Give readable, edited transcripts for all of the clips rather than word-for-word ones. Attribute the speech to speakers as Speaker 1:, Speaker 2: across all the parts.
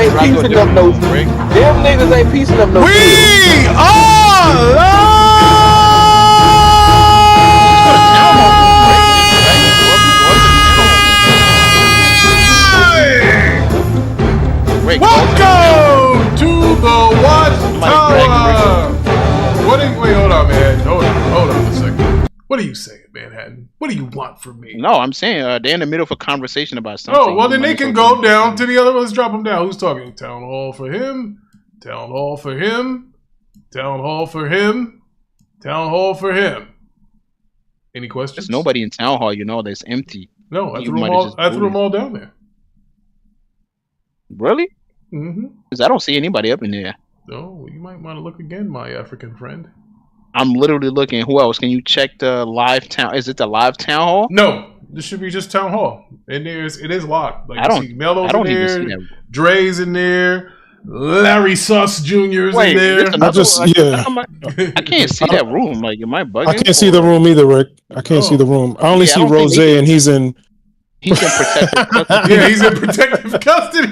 Speaker 1: ain't piecing up no. Them niggas ain't piecing up no.
Speaker 2: We are live. Welcome to the Watchtower. Wait, hold on, man. Hold on a second. What are you saying, Manhattan? What do you want from me?
Speaker 3: No, I'm saying they're in the middle of a conversation about something.
Speaker 2: Oh, well, then they can go down to the other. Let's drop them down. Who's talking? Town hall for him. Town hall for him. Town hall for him. Town hall for him. Any questions?
Speaker 3: There's nobody in town hall, you know, that's empty.
Speaker 2: No, I threw them all down there.
Speaker 3: Really?
Speaker 2: Mm-hmm.
Speaker 3: Because I don't see anybody up in there.
Speaker 2: Oh, you might want to look again, my African friend.
Speaker 3: I'm literally looking. Who else? Can you check the live town? Is it the live town hall?
Speaker 2: No, this should be just town hall. And it is locked. Like,
Speaker 3: I don't
Speaker 2: see Melo's
Speaker 3: even
Speaker 2: in there,
Speaker 3: see that.
Speaker 2: Dre's in there, Larry Suss Jr.'s in there.
Speaker 3: I can't see that room. Like, am I bugging?
Speaker 4: I can't see the room either, Rick. I can't see the room. I only see Rose, and he's in
Speaker 3: protective custody.
Speaker 2: Yeah, he's in protective custody.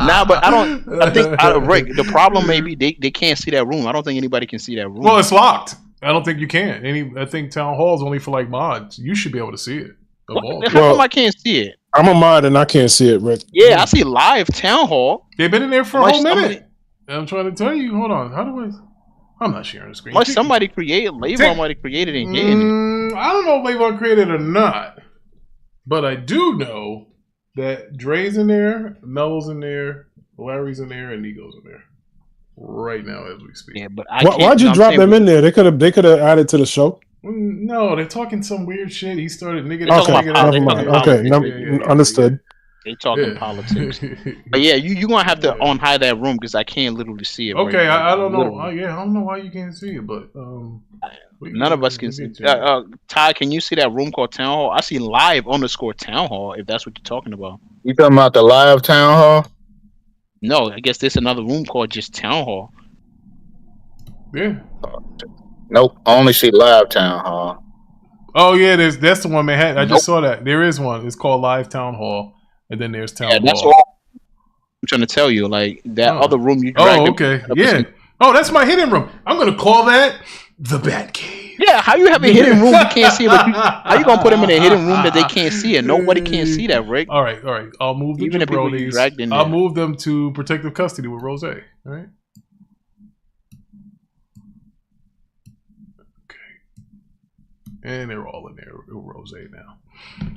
Speaker 3: Nah, but I think Rick, the problem may be they can't see that room. I don't think anybody can see that room.
Speaker 2: Well, it's locked. I don't think you can. I think town hall is only for like mods. You should be able to see it.
Speaker 3: How come I can't see it?
Speaker 4: I'm a mod and I can't see it, Rick.
Speaker 3: Yeah, I see live town hall.
Speaker 2: They've been in there for a whole minute. I'm trying to tell you. Hold on. How do I? I'm not sharing the screen.
Speaker 3: Unless somebody created, Levon might have created and getting it.
Speaker 2: I don't know if Levon created it or not. But I do know that Dre's in there, Melo's in there, Larry's in there, and Nigo's in there right now as we speak.
Speaker 3: Yeah, but
Speaker 4: why'd you drop them in there? They could have added to the show.
Speaker 2: No, they're talking some weird shit. He started nigga.
Speaker 4: Okay, understood.
Speaker 3: They talking politics. But yeah, you gonna have to unhide that room because I can't literally see it.
Speaker 2: Okay, I don't know. I don't know why you can't see it, but
Speaker 3: none of us can see. Ty, can you see that room called Town Hall? I see live _ Town Hall. If that's what you're talking about.
Speaker 1: You talking about the live Town Hall?
Speaker 3: No, I guess there's another room called just Town Hall.
Speaker 2: Yeah.
Speaker 1: Nope, I only see live Town Hall.
Speaker 2: Oh yeah, that's the one Manhattan. I just saw that. There is one. It's called Live Town Hall, and then there's Town Hall.
Speaker 3: That's all I'm trying to tell you. Like that other room you dragged.
Speaker 2: Oh, okay. Yeah. Oh, that's my hidden room. I'm gonna call that the Batcave.
Speaker 3: Yeah, how you have a hidden room you can't see it? But how you gonna put them in a hidden room that they can't see it? Nobody can see that, Rick.
Speaker 2: All right. I'll move them to Brodies. I'll move them to protective custody with Rose. All right. And they're all in there with Rose now.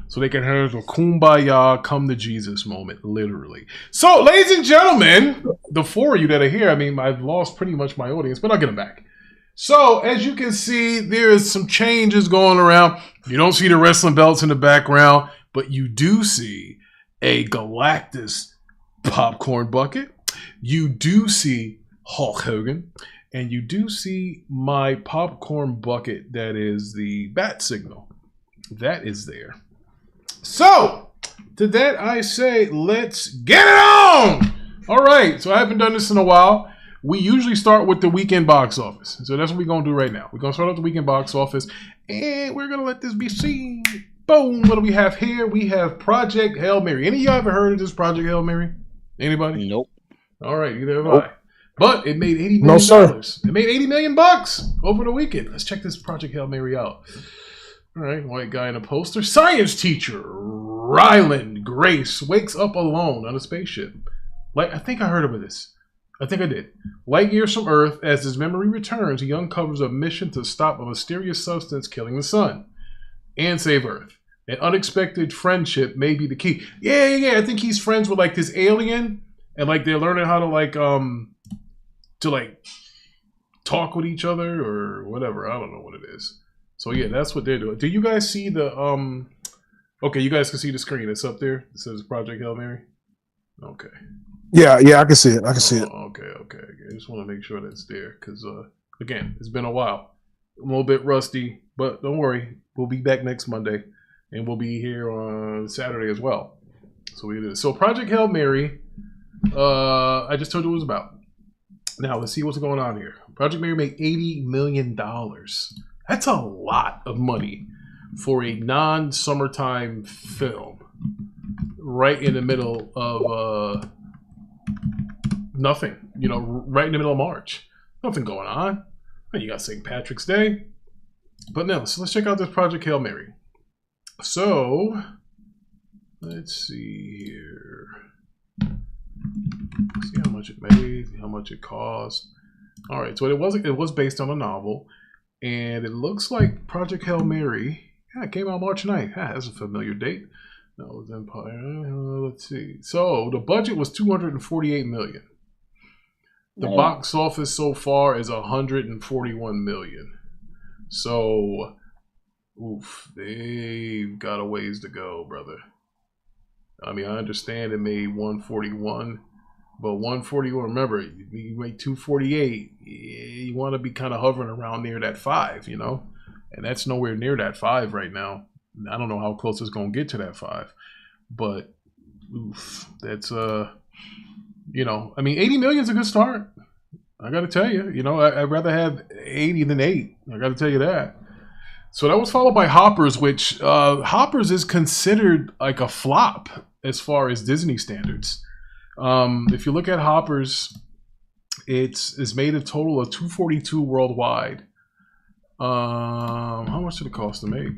Speaker 2: So they can have a kumbaya, come to Jesus moment, literally. So, ladies and gentlemen, the four of you that are here, I mean, I've lost pretty much my audience, but I'll get them back. So, as you can see, there is some changes going around. You don't see the wrestling belts in the background, but you do see a Galactus popcorn bucket. You do see Hulk Hogan. And you do see my popcorn bucket that is the bat signal. That is there. So, to that I say, let's get it on! All right, so I haven't done this in a while. We usually start with the weekend box office. So that's what we're going to do right now. We're going to start with the weekend box office. And we're going to let this be seen. Boom! What do we have here? We have Project Hail Mary. Any of y'all ever heard of this Project Hail Mary? Anybody?
Speaker 3: Nope.
Speaker 2: All right, either have I. But it made $80 million. No, sir. It made $80 million over the weekend. Let's check this Project Hail Mary out. All right, white guy in a poster. Science teacher Ryland Grace wakes up alone on a spaceship. I think I heard about this. I think I did. Light years from Earth, as his memory returns, he uncovers a mission to stop a mysterious substance killing the sun and save Earth. An unexpected friendship may be the key. Yeah. I think he's friends with this alien, and they're learning how to talk with each other or whatever. I don't know what it is. So yeah, that's what they're doing. Do you guys see the okay, you guys can see the screen. It's up there. It says Project Hail Mary. Okay.
Speaker 4: Yeah, I can see it.
Speaker 2: Okay. I just want to make sure that's there because again, it's been a while. I'm a little bit rusty, but don't worry. We'll be back next Monday and we'll be here on Saturday as well. So we did. So Project Hail Mary, I just told you what it was about. Now, let's see what's going on here. Project Mary made $80 million. That's a lot of money for a non-summertime film. right in the middle of nothing. You know, right in the middle of March. Nothing going on. And you got St. Patrick's Day. But no, so let's check out this Project Hail Mary. So, let's see here. See how much it made, how much it cost. All right, so it was based on a novel, and it looks like Project Hail Mary. Yeah, it came out March 9th. Ah, that's a familiar date. That was Empire. Let's see. So the budget was $248 million. The box office so far is $141 million. So, oof, they've got a ways to go, brother. I mean, I understand it made 141, but 141, remember, you make 248, you want to be kind of hovering around near that 5, you know? And that's nowhere near that 5 right now. I don't know how close it's going to get to that 5, but oof, that's, you know, I mean, 80 million is a good start. I got to tell you, you know, I'd rather have 80 than 8. I got to tell you that. So that was followed by Hoppers, which Hoppers is considered like a flop as far as Disney standards. If you look at Hoppers, it's made a total of $242 worldwide. How much did it cost to make?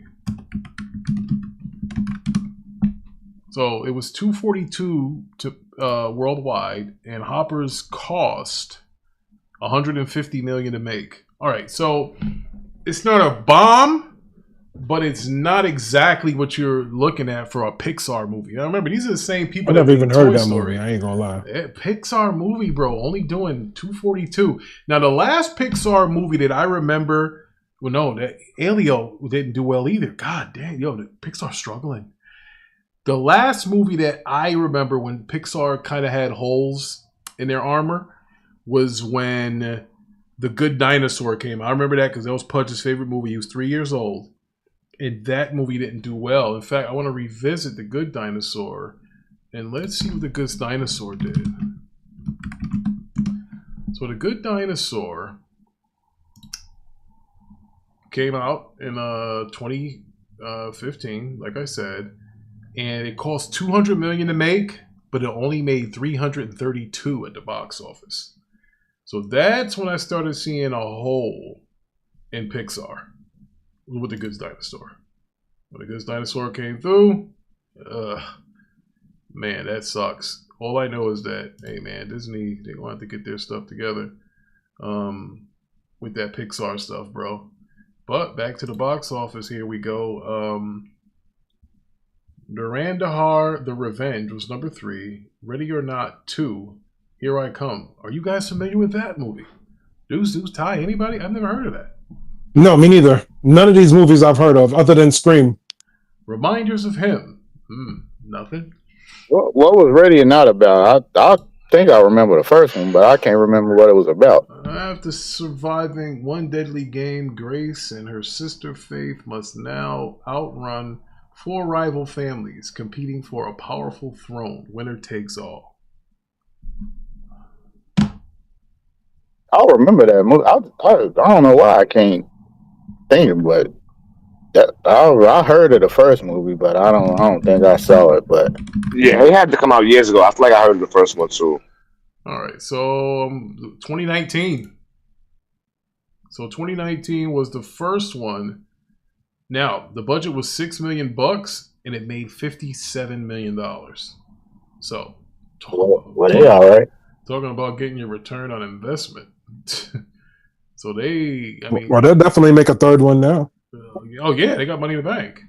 Speaker 2: So it was $242 to worldwide, and Hoppers cost $150 million to make. All right, so it's not a bomb, but it's not exactly what you're looking at for a Pixar movie. Now remember, these are the same people.
Speaker 4: I never even heard of that
Speaker 2: Story.
Speaker 4: movie. I ain't gonna lie.
Speaker 2: Pixar movie, bro, only doing $242. Now the last Pixar movie that I remember, well, no, that Elio didn't do well either. God damn, yo, the Pixar's struggling. The last movie that I remember when Pixar kind of had holes in their armor was when The Good Dinosaur came out. I remember that because that was Pudge's favorite movie. He was 3 years old. And that movie didn't do well. In fact, I want to revisit The Good Dinosaur. And let's see what The Good Dinosaur did. So The Good Dinosaur came out in 2015, like I said. And it cost $200 million to make, but it only made $332 at the box office. So that's when I started seeing a hole in Pixar with The Good Dinosaur. When The Good Dinosaur came through, man, that sucks. All I know is that, hey man, Disney, they want to get their stuff together with that Pixar stuff, bro. But back to the box office, here we go. Durandahar, The Revenge was number 3. Ready or Not 2, Here I Come. Are you guys familiar with that movie? Deuce, Ty, anybody? I've never heard of that.
Speaker 4: No, me neither. None of these movies I've heard of, other than Scream.
Speaker 2: Reminders of Him. Nothing.
Speaker 1: What was Ready or Not about? I think I remember the first one, but I can't remember what it was about.
Speaker 2: After surviving one deadly game, Grace and her sister Faith must now outrun 4 rival families competing for a powerful throne. Winner takes all.
Speaker 1: I remember that movie. I don't know why I can't think of it, but I heard of the first movie, but I don't think I saw it. But
Speaker 5: yeah, it had to come out years ago. I feel like I heard the first one too.
Speaker 2: All right, so 2019. So 2019 was the first one. Now the budget was $6 million, and it made $57 million. So,
Speaker 1: well, they all right.
Speaker 2: Talking about getting your return on investment. So they, I mean,
Speaker 4: well, they'll definitely make a third one now.
Speaker 2: Oh yeah, they got money in the bank.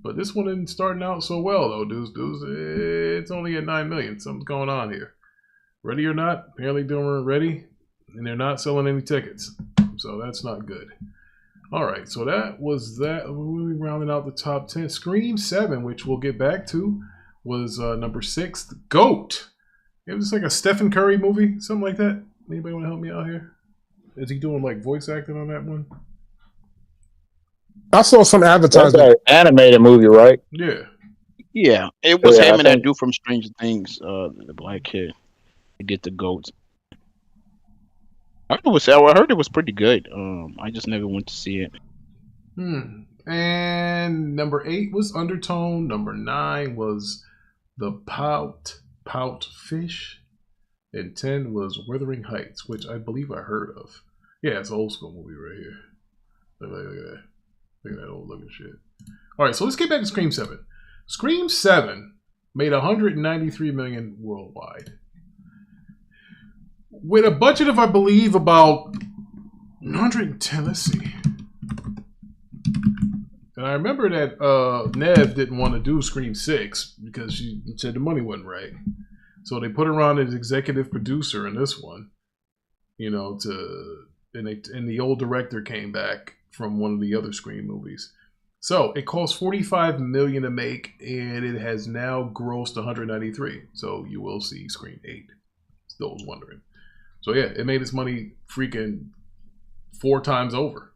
Speaker 2: But this one isn't starting out so well though, dudes. It's only at 9 million. Something's going on here. Ready or Not, apparently doing ready, and they're not selling any tickets. So that's not good. All right, so that was that. We're rounding out the top 10. Scream 7, which we'll get back to, was number 6. The GOAT. It was like a Stephen Curry movie, something like that. Anybody want to help me out here? Is he doing like voice acting on that one?
Speaker 4: I saw some
Speaker 1: That's
Speaker 4: advertising.
Speaker 1: an animated movie, right?
Speaker 2: Yeah.
Speaker 3: Yeah, it was
Speaker 1: Yeah,
Speaker 3: him
Speaker 1: I
Speaker 3: and that
Speaker 1: think-
Speaker 3: dude from Stranger Things, the black kid. He did the goats. I heard it was pretty good. I just never went to see it.
Speaker 2: And number 8 was Undertone. Number 9 was The Pout Fish, and 10 was Wuthering Heights, which I believe I heard of. Yeah, it's an old school movie right here. Look at that. Look at that old looking shit. All right, so let's get back to Scream 7. Scream 7 made $193 million worldwide, with a budget of, I believe, about 110. Let's see. And I remember that Nev didn't want to do Scream 6 because she said the money wasn't right. So they put her on as executive producer in this one, you know, and the old director came back from one of the other Scream movies. So it cost $45 million to make, and it has now grossed 193. So you will see Scream 8. Those wondering. So yeah, it made its money freaking 4 times over.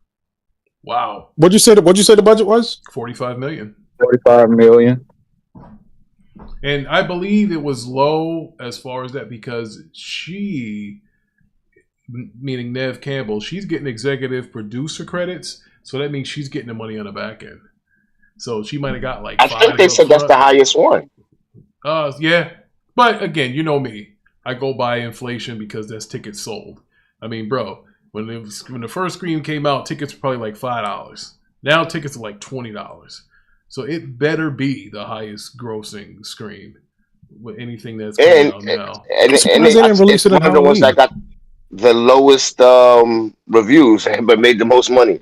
Speaker 2: Wow.
Speaker 4: What'd you say the budget was?
Speaker 2: $45 million.
Speaker 1: $45 million.
Speaker 2: And I believe it was low as far as that because she, meaning Nev Campbell, she's getting executive producer credits. So that means she's getting the money on the back end. So she might have got like
Speaker 5: I think they said that's the highest one.
Speaker 2: Yeah. But again, you know me. I go by inflation because that's tickets sold. I mean, bro, when the first Scream came out, tickets were probably like $5. Now tickets are like $20. So it better be the highest grossing Scream with anything that's coming out now.
Speaker 4: And they didn't release it
Speaker 5: one of the ones that got the lowest reviews but made the most money.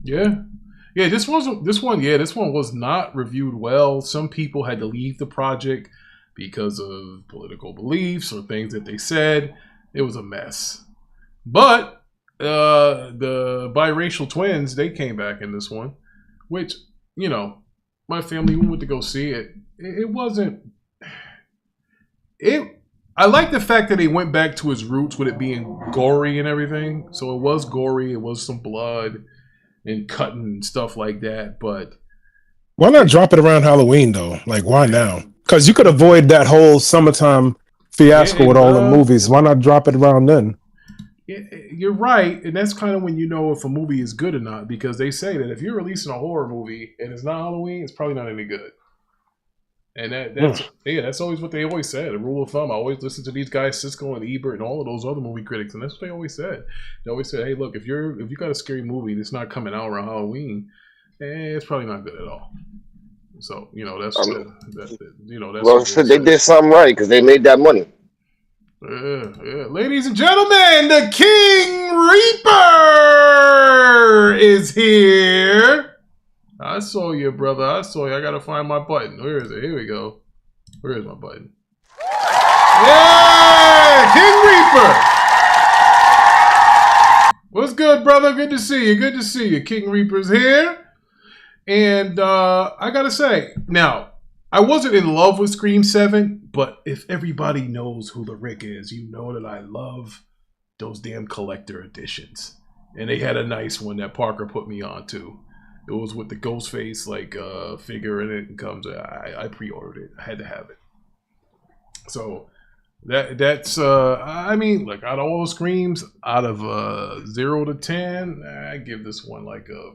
Speaker 2: Yeah. Yeah, this one was not reviewed well. Some people had to leave the project because of political beliefs or things that they said. It was a mess. But the biracial twins, they came back in this one, which, you know, my family, we went to go see it. It wasn't... I like the fact that they went back to its roots with it being gory and everything. So it was gory. It was some blood and cutting and stuff like that. But
Speaker 4: why not drop it around Halloween, though? Like, why now? Because you could avoid that whole summertime fiasco with all the movies. Why not drop it around then?
Speaker 2: You're right, and that's kind of when you know if a movie is good or not, because they say that if you're releasing a horror movie and it's not Halloween, it's probably not any good. And that's always what they always said. A rule of thumb. I always listen to these guys, Siskel and Ebert, and all of those other movie critics, and that's what they always said. They always said, "Hey, look, if you got a scary movie that's not coming out around Halloween, it's probably not good at all." So that's
Speaker 5: well, so they did something right because they made that money.
Speaker 2: Yeah. Ladies and gentlemen, the King Reaper is here. I saw you, brother. I saw you. I gotta find my button. Where is it? Here we go. Where is my button? Yeah! King Reaper! What's good, brother? Good to see you. Good to see you. King Reaper's here. And I gotta say, now, I wasn't in love with Scream 7, but if everybody knows who the Rick is, you know that I love those damn collector editions. And they had a nice one that Parker put me on to. It was with the Ghostface figure in it, and comes. I pre-ordered it. I had to have it. So that's I mean, like, out of all the Screams, out of 0 to 10, I give this one like a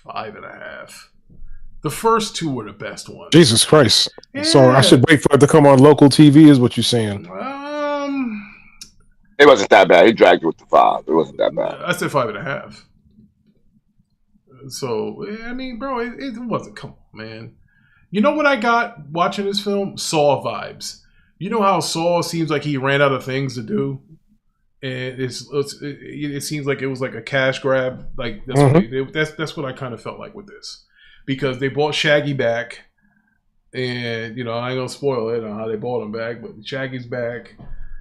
Speaker 2: 5.5. The first 2 were the best ones.
Speaker 4: Jesus Christ!
Speaker 2: Yeah.
Speaker 4: So I should wait for it to come on local TV, is what you're saying?
Speaker 5: It wasn't that bad. He dragged you with the 5. It wasn't that bad.
Speaker 2: I said 5.5. So, I mean, bro, it wasn't. Come on, man. You know what I got watching this film? Saw vibes. You know how Saw seems like he ran out of things to do? And it seems like it was like a cash grab. Like, that's what I kind of felt like with this. Because they bought Shaggy back. And, I ain't going to spoil it on how they bought him back. But Shaggy's back.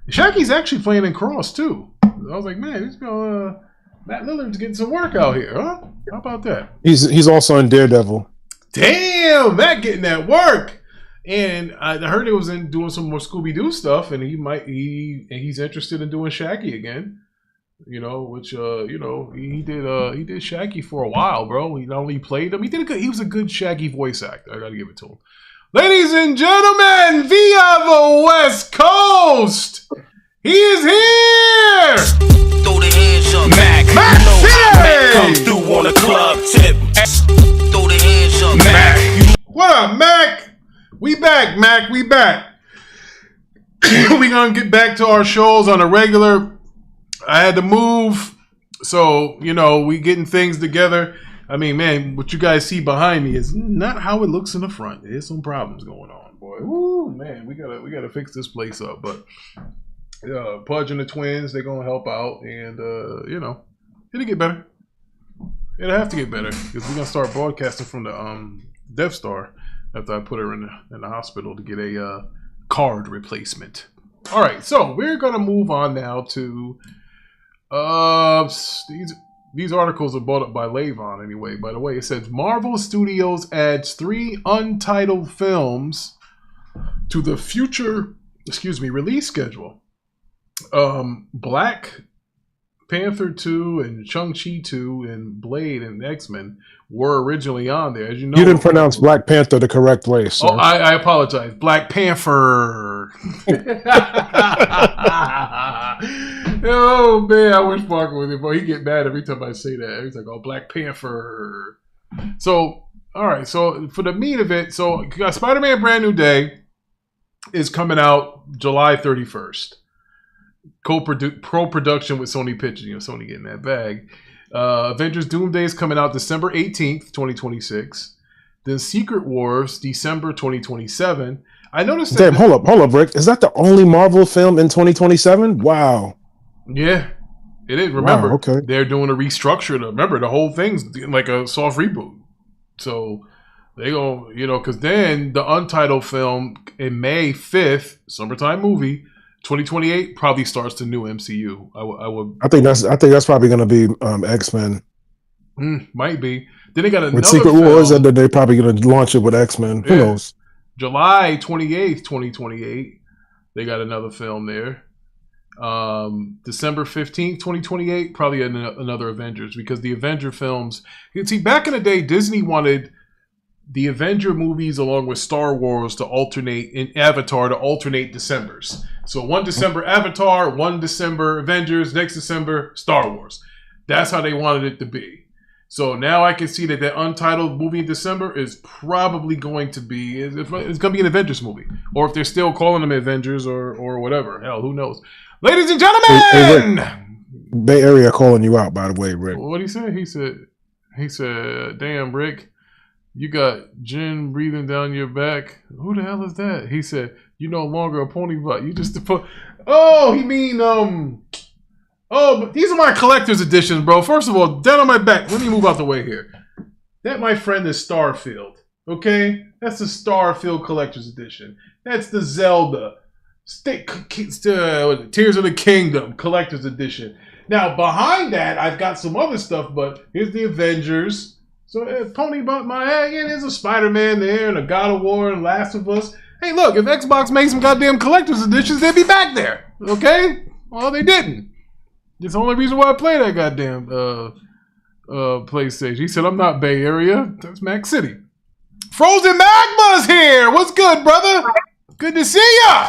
Speaker 2: Shaggy's actually playing in Cross, too. I was like, man, he's going Matt Lillard's getting some work out here, huh? How about that?
Speaker 4: He's also in Daredevil.
Speaker 2: Damn, Matt getting that work. And I heard he was doing some more Scooby-Doo stuff, and he's interested in doing Shaggy again. Which he did Shaggy for a while, bro. He not only played him, he was a good Shaggy voice actor. I gotta give it to him. Ladies and gentlemen, via the West Coast, he is here.
Speaker 6: Throw the hands up,
Speaker 2: Mac City.
Speaker 6: Come through on a club tip. Throw the hands up,
Speaker 2: Mac. What up, Mac? We back, Mac. We back. We gonna get back to our shows on a regular. I had to move, so we getting things together. I mean, man, what you guys see behind me is not how it looks in the front. There's some problems going on, boy. Ooh, man, we gotta fix this place up. But Pudge and the twins, they're gonna help out, and it'll get better. It'll have to get better because we're gonna start broadcasting from the Death Star after I put her in the hospital to get a card replacement. All right, so we're gonna move on now to these articles are brought up by Levon anyway. By the way, it says Marvel Studios adds 3 untitled films to the future release schedule. Black Panther 2 and Shang-Chi 2 and Blade and X-Men were originally on there. As you know,
Speaker 4: you didn't pronounce Black Panther the correct way, sir.
Speaker 2: Oh, I apologize. Black Panther. Oh, man, I wish Parker was here, but he get mad every time I say that. He's like, oh, Black Panther. So, all right. So, for the meat of it, so Spider-Man Brand New Day is coming out July 31st. Co-production with Sony Pictures. Sony getting that bag. Avengers Doomsday is coming out December 18th, 2026. Then Secret Wars, December 2027. I noticed that...
Speaker 4: Damn, hold up, Rick. Is that the only Marvel film in 2027? Wow.
Speaker 2: Yeah, it is. Remember,
Speaker 4: wow, okay.
Speaker 2: They're doing a restructure. Remember, the whole thing's like a soft reboot. So they go, because then the untitled film in May 5th, summertime movie, 2028 probably starts the new MCU. I think
Speaker 4: that's probably going to be X-Men.
Speaker 2: Might be. Then they got another
Speaker 4: with Secret Wars, and then they're probably going to launch it with X-Men. Who knows?
Speaker 2: July 28th, 2028. They got another film there. December 15th, 2028, probably another Avengers, because the Avenger films, you see, back in the day, Disney wanted the Avenger movies along with Star Wars to alternate, in Avatar to alternate Decembers. So 1 December Avatar, 1 December Avengers, next December Star Wars. That's how they wanted it to be. So now I can see that untitled movie in December is probably going to be, it's going to be an Avengers movie. Or if they're still calling them Avengers or whatever. Hell, who knows? Ladies and gentlemen!
Speaker 4: Hey, Bay Area calling you out, by the way, Rick.
Speaker 2: What did he say? He said, damn, Rick, you got gin breathing down your back. Who the hell is that? He said, you no longer a pony butt. You just oh, he mean but these are my collector's editions, bro. First of all, down on my back. Let me move out the way here. That, my friend, is Starfield. Okay, that's the Starfield collector's edition. That's the Zelda Tears of the Kingdom collector's edition. Now behind that, I've got some other stuff, but here's the Avengers. So pony butt my head. Yeah, there's a Spider-Man there and a God of War and Last of Us. Hey, look, if Xbox makes some goddamn collector's editions, they'd be back there. Okay? Well, they didn't. It's the only reason why I play that goddamn PlayStation. He said, I'm not Bay Area. That's Mac City. Frozen Magma's here. What's good, brother? Good to see ya.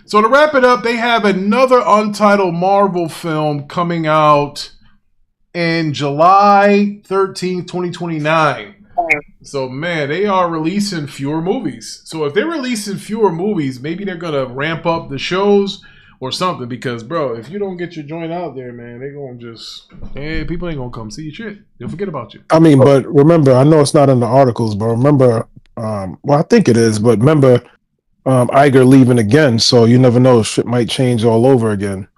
Speaker 2: So to wrap it up, they have another untitled Marvel film coming out in July 13th, 2029. So, man, they are releasing fewer movies. So if they're releasing fewer movies, maybe they're going to ramp up the shows or something. Because, bro, if you don't get your joint out there, man, they're going to just... Hey, people ain't going to come see your shit. They'll forget about you.
Speaker 4: I mean, but remember, I know it's not in the articles, but remember... well, I think it is, but remember Iger leaving again, so you never know. Shit might change all over again.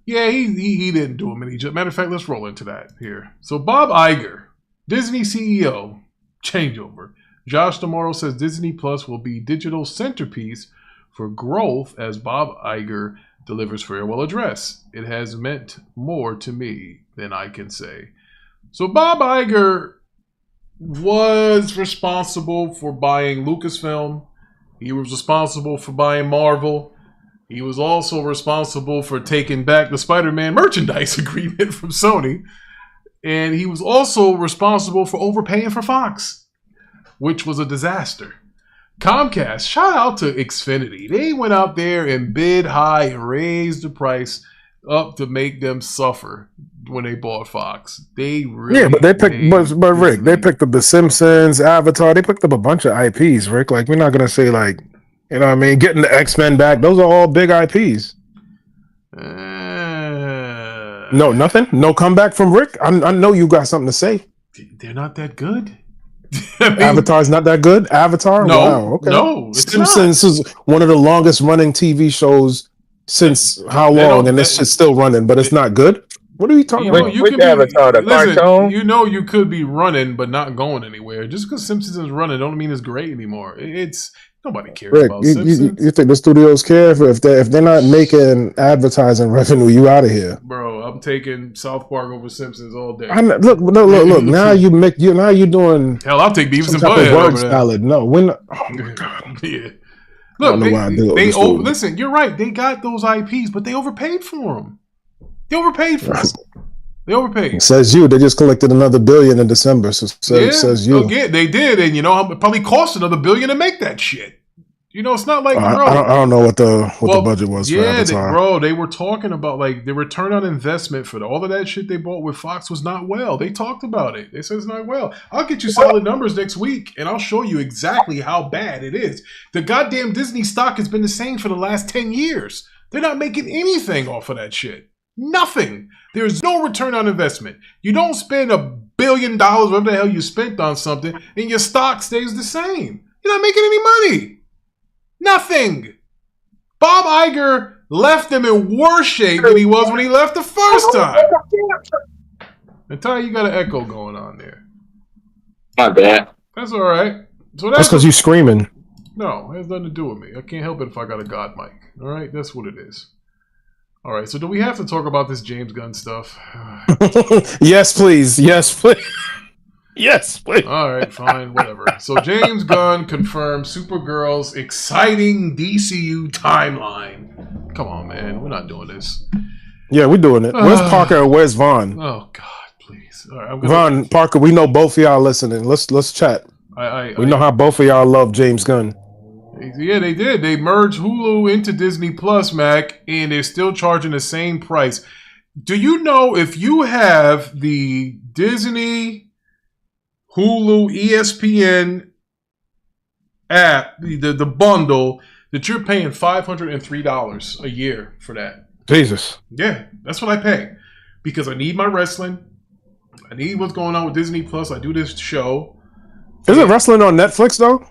Speaker 2: Yeah, he didn't do it. Matter of fact, let's roll into that here. So Bob Iger, Disney CEO, changeover. Josh D'Amaro says Disney Plus will be digital centerpiece for growth as Bob Iger delivers farewell address. It has meant more to me than I can say. So Bob Iger was responsible for buying Lucasfilm. He was responsible for buying Marvel. He was also responsible for taking back the Spider-Man merchandise agreement from Sony. And he was also responsible for overpaying for Fox, which was a disaster. Comcast, shout out to Xfinity. They went out there and bid high and raised the price up to make them suffer. when they bought Fox. They really
Speaker 4: Yeah, but they picked, but Rick, they
Speaker 2: Disney.
Speaker 4: picked up The Simpsons, Avatar. They picked up a bunch of IPs, Rick. Like, we're not gonna say like, you know what I mean, getting the X-Men back. Those are all big IPs. No, nothing. No comeback from Rick. I know you got something to say.
Speaker 2: They're not that good. I mean,
Speaker 4: Avatar's not that good. Avatar.
Speaker 2: No,
Speaker 4: Wow. Okay.
Speaker 2: no, it's
Speaker 4: Simpsons
Speaker 2: not.
Speaker 4: is one of the longest running TV shows since how long, and it's still running, but it's not good. What are you talking about?
Speaker 1: Which Avatar, the cartoon?
Speaker 2: You know, you could be running but not going anywhere. Just because Simpsons is running, don't mean it's great anymore. It's nobody cares
Speaker 4: Rick,
Speaker 2: about Simpsons.
Speaker 4: you think the studios care if they're not making advertising revenue? You out of here,
Speaker 2: bro. I'm taking South Park over Simpsons all day.
Speaker 4: Look. Now you're doing.
Speaker 2: Hell, I'll take Beavis and
Speaker 4: Butthead
Speaker 2: over
Speaker 4: word salad. No, we're not. Oh my god.
Speaker 2: Yeah. Look, listen. You're right. They got those IPs, but they overpaid for them. They overpaid.
Speaker 4: It says you. They just collected another $1 billion in December. So says you.
Speaker 2: Again, they did, and it probably cost another $1 billion to make that shit. It's not like
Speaker 4: I don't know what the budget was for Avatar.
Speaker 2: They were talking about like the return on investment for all of that shit they bought with Fox was not well. They talked about it. They said it's not well. I'll get you solid numbers next week, and I'll show you exactly how bad it is. The goddamn Disney stock has been the same for the last 10 years. They're not making anything off of that shit. Nothing. There's no return on investment. You don't spend $1 billion, whatever the hell you spent on something, and your stock stays the same. You're not making any money. Nothing. Bob Iger left him in worse shape than he was when he left the first time. And Ty, you got an echo going on there.
Speaker 5: My bad.
Speaker 2: That's all right. So
Speaker 4: that's because you're screaming.
Speaker 2: No, it has nothing to do with me. I can't help it if I got a God mic. All right, that's what it is. All right, so do we have to talk about this James Gunn stuff?
Speaker 4: Yes, please. Yes, please. Yes, please.
Speaker 2: All right, fine, whatever. So James Gunn confirmed Supergirl's exciting DCU timeline. Come on, man, we're not doing this.
Speaker 4: Yeah, we're doing it. Where's Parker and where's Vaughn?
Speaker 2: Oh God, please. All right,
Speaker 4: Vaughn, Parker, we know both of y'all listening. Let's chat. We know how both of y'all love James Gunn.
Speaker 2: Yeah, they did. They merged Hulu into Disney Plus, Mac, and they're still charging the same price. Do you know if you have the Disney, Hulu, ESPN app, the bundle, that you're paying $503 a year for that?
Speaker 4: Jesus.
Speaker 2: Yeah, that's what I pay. Because I need my wrestling. I need what's going on with Disney Plus. I do this show.
Speaker 4: Isn't wrestling on Netflix, though?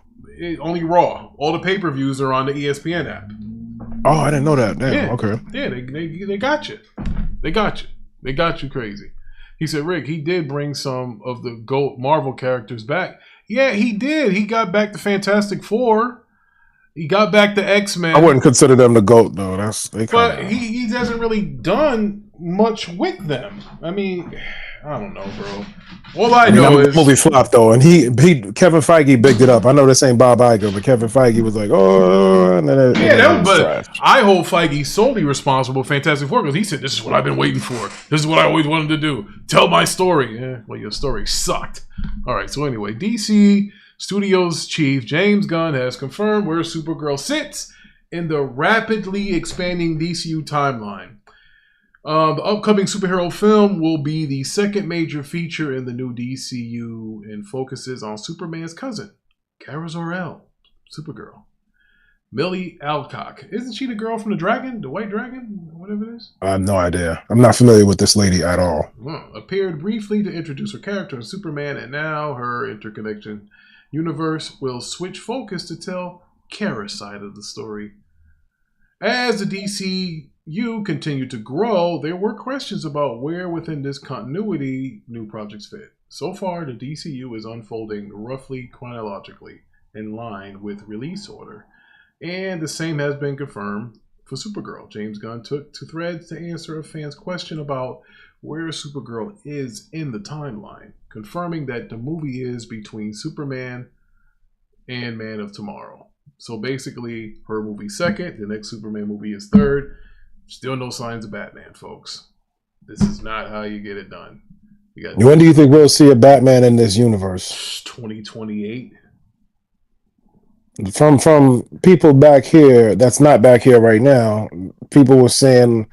Speaker 2: Only Raw. All the pay-per-views are on the ESPN app.
Speaker 4: Oh, I didn't know that. Damn,
Speaker 2: yeah.
Speaker 4: Okay.
Speaker 2: Yeah, they got you. They got you. They got you crazy. He said, Rick, he did bring some of the GOAT Marvel characters back. Yeah, he did. He got back the Fantastic Four. He got back the X-Men.
Speaker 4: I wouldn't consider them the GOAT, though.
Speaker 2: But he hasn't really done much with them. I mean, I don't know, bro. All I know is
Speaker 4: movie flopped though, and Kevin Feige bigged it up. I know this ain't Bob Iger, but Kevin Feige was like, "Oh," and then
Speaker 2: but I hold Feige solely responsible for Fantastic Four because he said, "This is what I've been waiting for. This is what I always wanted to do. Tell my story." Yeah, well, your story sucked. All right, so anyway, DC Studios chief James Gunn has confirmed where Supergirl sits in the rapidly expanding DCU timeline. The upcoming superhero film will be the second major feature in the new DCU and focuses on Superman's cousin, Kara Zor-El, Supergirl. Millie Alcock. Isn't she the girl from the dragon? The white dragon? Whatever it is?
Speaker 4: I have no idea. I'm not familiar with this lady at all.
Speaker 2: Appeared briefly to introduce her character in Superman, and now her interconnection universe will switch focus to tell Kara's side of the story. As the DCU continued to grow, there were questions about where within this continuity new projects fit. So far, the DCU is unfolding roughly chronologically in line with release order. And the same has been confirmed for Supergirl. James Gunn took to Threads to answer a fan's question about where Supergirl is in the timeline, confirming that the movie is between Superman and Man of Tomorrow. So basically, her movie second, the next Superman movie is third. Still no signs of Batman, folks. This is not how you get it done.
Speaker 4: When do you think we'll see a Batman in this universe?
Speaker 2: 2028.
Speaker 4: From people back here, that's not back here right now, people were saying,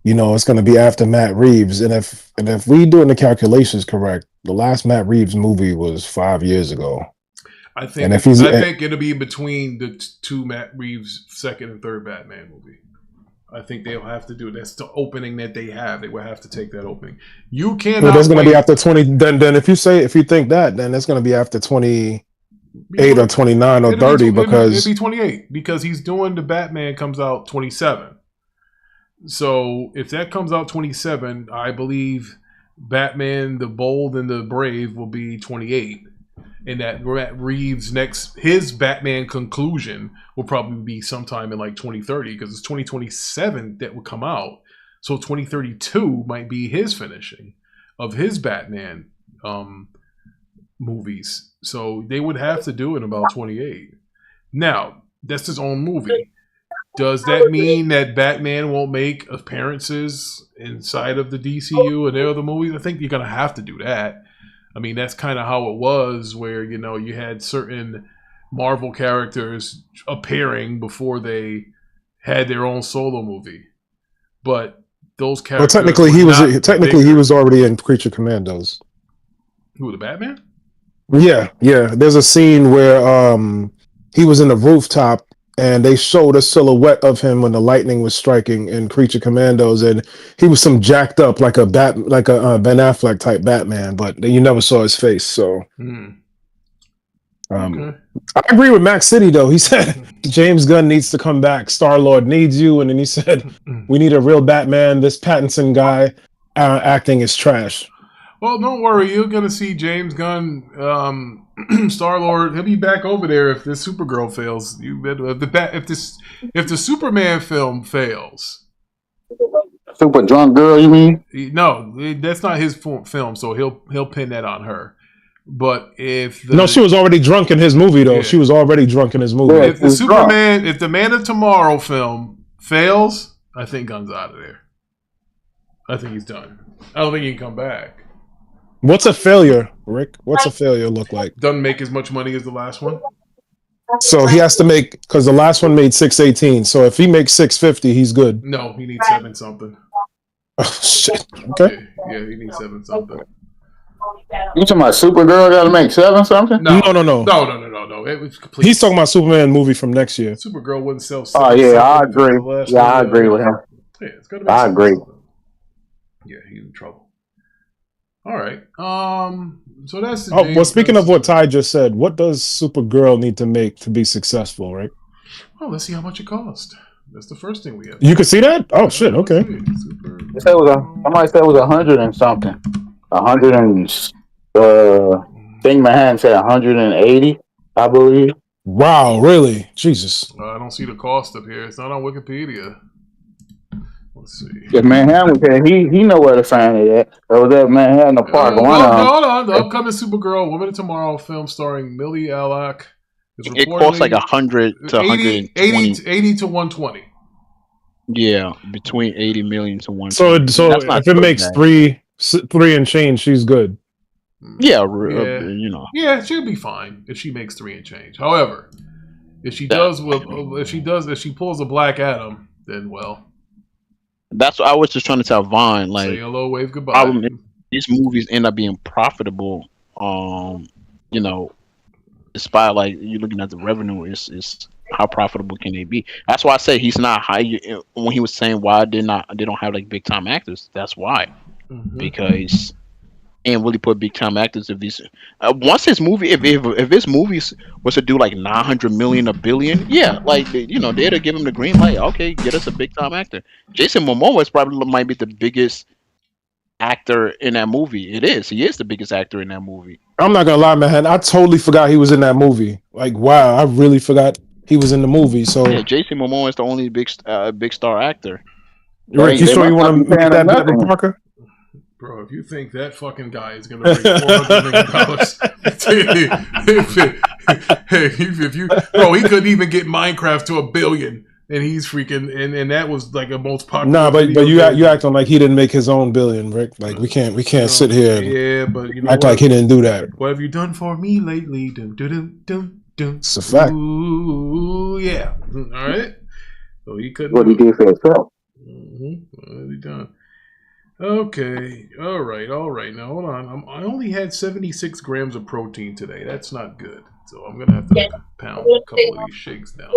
Speaker 4: you know, it's going to be after Matt Reeves. And if we doing the calculations correct, the last Matt Reeves movie was 5 years ago.
Speaker 2: I think
Speaker 4: And if he's,
Speaker 2: I think it'll be between the two Matt Reeves second and third Batman movie. I think they'll have to do it. That's the opening that they have. They will have to take that opening. You cannot.
Speaker 4: well, that's going to be after 20. Then if you think that, then it's going to be after 28 or 29 or 30 because
Speaker 2: it'll be 28 because he's doing the Batman comes out 27. So if that comes out 27, I believe Batman the Bold and the Brave will be 28. And that Reeves his Batman conclusion will probably be sometime in like 2030 because it's 2027 that will come out. So 2032 might be his finishing of his Batman movies. So they would have to do it in about 28. Now, that's his own movie. Does that mean that Batman won't make appearances inside of the DCU and their other movies? I think you're going to have to do that. I mean, that's kind of how it was where, you know, you had certain Marvel characters appearing before they had their own solo movie. But those characters
Speaker 4: technically he was already in Creature Commandos.
Speaker 2: Who, the Batman?
Speaker 4: Yeah. There's a scene where he was in the rooftop and they showed a silhouette of him when the lightning was striking in Creature Commandos, and he was some jacked up like a Ben Affleck type Batman, but you never saw his face. So, I agree with Max City though. He said James Gunn needs to come back. Star-Lord needs you, and then he said we need a real Batman. This Pattinson guy acting is trash.
Speaker 2: Well, don't worry. You're going to see James Gunn, Star-Lord. He'll be back over there if this Supergirl fails. If the Superman film fails.
Speaker 1: Super drunk girl, you mean?
Speaker 2: No, that's not his film, so he'll pin that on her. But if
Speaker 4: she was already drunk in his movie, though. Yeah. She was already drunk in his movie.
Speaker 2: Yeah, if the Man of Tomorrow film fails, I think Gunn's out of there. I think he's done. I don't think he can come back.
Speaker 4: What's a failure, Rick? What's a failure look like?
Speaker 2: Doesn't make as much money as the last one.
Speaker 4: So he has to make, because the last one made 618. So if he makes 650, he's good.
Speaker 2: No, he needs 7 something.
Speaker 4: Oh shit. Okay.
Speaker 2: Yeah, he needs 7 something.
Speaker 1: You talking about Supergirl got to make 7 something?
Speaker 2: No. It was complete.
Speaker 4: He's talking about Superman movie from next year.
Speaker 2: Supergirl wouldn't sell 7.
Speaker 1: Oh yeah, I agree. Yeah, I agree with him.
Speaker 2: Yeah, it's gotta make
Speaker 1: I agree.
Speaker 2: Something. Yeah, he's in trouble. All right. So that's the
Speaker 4: well, speaking of what Ty just said, what does Supergirl need to make to be successful, right?
Speaker 2: Well, let's see how much it costs. That's the first thing we have.
Speaker 4: You can see that? Oh shit, okay.
Speaker 1: Somebody said it was 100 and something. 100 and Thing Manhattan said 180, I believe.
Speaker 4: Wow, really? Jesus.
Speaker 2: I don't see the cost up here. It's not on Wikipedia. Let's see.
Speaker 1: If Manhattan was here, he know where to find it at. It was at Manhattan Park.
Speaker 2: Hold on. The upcoming Supergirl Woman of Tomorrow film starring Millie Alcock.
Speaker 3: It costs like 100 to 120.
Speaker 2: 80 to 120.
Speaker 3: Yeah, between 80 million to 120.
Speaker 4: So if it makes three and change, she's good.
Speaker 3: Yeah, you know.
Speaker 2: Yeah, she'll be fine if she makes 3 and change. However, if she pulls a Black Adam, then well.
Speaker 3: That's what I was just trying to tell Vaughn. Like,
Speaker 2: say hello, wave goodbye.
Speaker 3: These movies end up being profitable. You know, despite like you're looking at the revenue, is how profitable can they be? That's why I say he's not high. When he was saying why they don't have like big time actors. That's why, because and really put big time actors. If these once his movie, if his movies was to do like 900 million, $1 billion, yeah, like they'd give him the green light. Okay, get us a big time actor. Jason Momoa is probably might be the biggest actor in that movie. He is the biggest actor in that movie.
Speaker 4: I'm not gonna lie, man. I totally forgot he was in that movie. Like, wow, I really forgot he was in the movie. So
Speaker 3: yeah, Jason Momoa is the only big star actor.
Speaker 4: Rick, you sure you want to make that Batman Parker?
Speaker 2: Bro, if you think that fucking guy is gonna bring $400 million, he couldn't even get Minecraft to $1 billion, and he's freaking, and that was like a most popular.
Speaker 4: Nah, but you acting like he didn't make his own $1 billion, Rick. Like we can't sit here and act like he didn't do that.
Speaker 2: What have you done for me lately? Dum, dum, dum, dum.
Speaker 4: It's a fact.
Speaker 2: Ooh, yeah. All right. So he couldn't.
Speaker 1: What he did for himself.
Speaker 2: Mm-hmm. Done. Okay. All right. Now hold on. I only had 76 grams of protein today. That's not good. So I'm gonna have to pound a couple of these shakes down.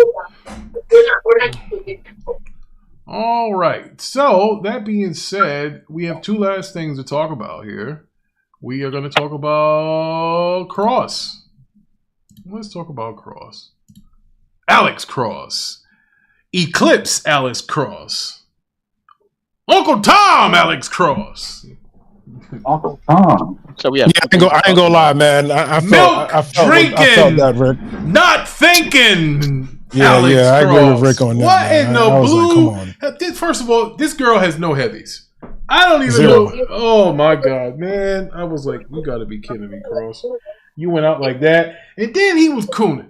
Speaker 2: All right. So that being said, we have two last things to talk about here. We are going to talk about Cross. Let's talk about Cross. Alex Cross. Eclipse Alex Cross. Uncle Tom Alex Cross.
Speaker 1: Uncle Tom.
Speaker 3: So we have.
Speaker 4: Yeah, I ain't gonna lie, man. I felt that, Rick.
Speaker 2: Not thinking.
Speaker 4: Yeah,
Speaker 2: Alex
Speaker 4: I agree
Speaker 2: Cross.
Speaker 4: with Rick on that.
Speaker 2: What
Speaker 4: man.
Speaker 2: in the
Speaker 4: I was
Speaker 2: blue?
Speaker 4: like, come on.
Speaker 2: First of all, this girl has no heavies. I don't even
Speaker 4: Zero.
Speaker 2: know. Oh my God, man! I was like, you got to be kidding me, Cross. You went out like that, and then he was cooning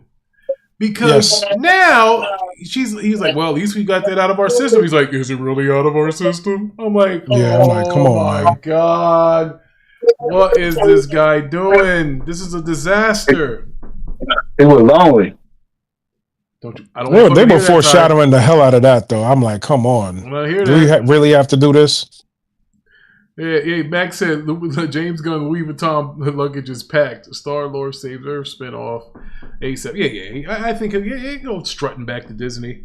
Speaker 2: because now he's like, well, at least we got that out of our system. He's like, is it really out of our system? I'm like,
Speaker 4: Yeah, I'm like, come on,
Speaker 2: my
Speaker 4: man.
Speaker 2: God, what is this guy doing? This is a disaster.
Speaker 1: He was lonely.
Speaker 2: Don't you? I don't.
Speaker 4: They were foreshadowing the hell out of that, though. I'm like, come on.
Speaker 2: Well, I hear
Speaker 4: Do we
Speaker 2: that.
Speaker 4: really have to do this?
Speaker 2: Yeah, Max said James Gunn Louis Vuitton luggage is packed. Star-Lord saves Earth spinoff. ASAP. Yeah. I think he go strutting back to Disney.